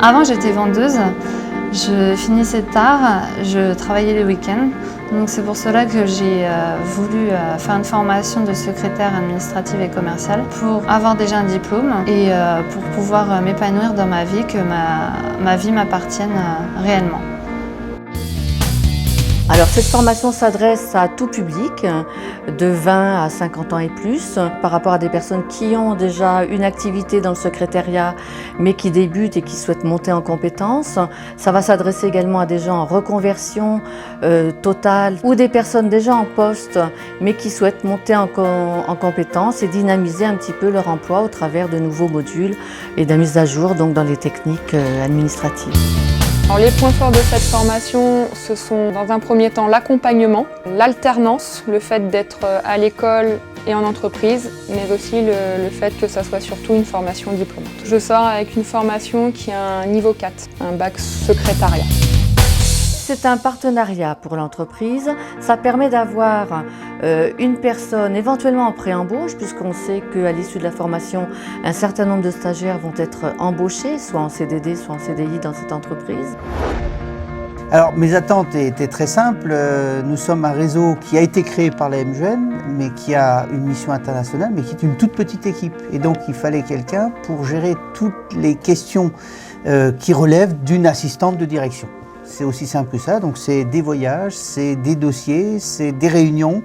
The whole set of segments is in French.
Avant, j'étais vendeuse. Je finissais tard, je travaillais les week-ends. Donc c'est pour cela que j'ai voulu faire une formation de secrétaire administrative et commerciale pour avoir déjà un diplôme et pour pouvoir m'épanouir dans ma vie, que ma vie m'appartienne réellement. Alors cette formation s'adresse à tout public, de 20 à 50 ans et plus, par rapport à des personnes qui ont déjà une activité dans le secrétariat, mais qui débutent et qui souhaitent monter en compétences. Ça va s'adresser également à des gens en reconversion totale ou des personnes déjà en poste, mais qui souhaitent monter en compétences et dynamiser un petit peu leur emploi au travers de nouveaux modules et de la mise à jour donc dans les techniques administratives. Alors, les points forts de cette formation, ce sont dans un premier temps l'accompagnement, l'alternance, le fait d'être à l'école et en entreprise, mais aussi le fait que ça soit surtout une formation diplômante. Je sors avec une formation qui a un niveau 4, un bac secrétariat. C'est un partenariat pour l'entreprise. Ça permet d'avoir une personne éventuellement en pré-embauche, puisqu'on sait qu'à l'issue de la formation, un certain nombre de stagiaires vont être embauchés, soit en CDD, soit en CDI dans cette entreprise. Alors mes attentes étaient très simples. Nous sommes un réseau qui a été créé par la MJN, mais qui a une mission internationale, mais qui est une toute petite équipe. Et donc il fallait quelqu'un pour gérer toutes les questions qui relèvent d'une assistante de direction. C'est aussi simple que ça, donc c'est des voyages, c'est des dossiers, c'est des réunions,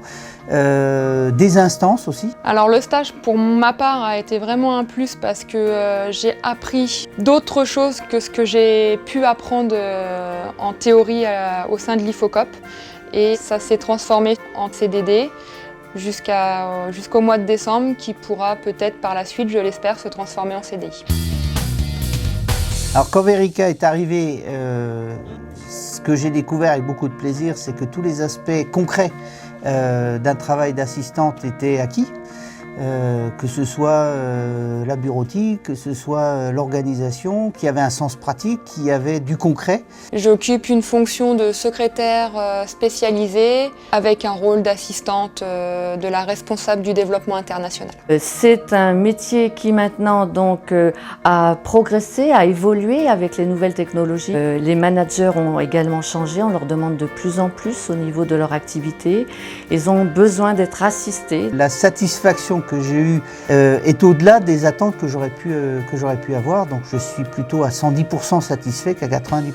des instances aussi. Alors le stage pour ma part a été vraiment un plus parce que j'ai appris d'autres choses que ce que j'ai pu apprendre en théorie au sein de l'IFOCOP, et ça s'est transformé en CDD jusqu'au mois de décembre, qui pourra peut-être par la suite, je l'espère, se transformer en CDI. Alors quand Verica est arrivé, ce que j'ai découvert avec beaucoup de plaisir, c'est que tous les aspects concrets d'un travail d'assistante étaient acquis, que ce soit la bureautique, que ce soit l'organisation, qui avait un sens pratique, qui avait du concret. J'occupe une fonction de secrétaire spécialisée avec un rôle d'assistante de la responsable du développement international. C'est un métier qui maintenant donc a progressé, a évolué avec les nouvelles technologies. Les managers ont également changé, on leur demande de plus en plus au niveau de leur activité. Ils ont besoin d'être assistés. La satisfaction que j'ai eue est au-delà des attentes que j'aurais pu avoir, donc je suis plutôt à 110% satisfait qu'à 90%.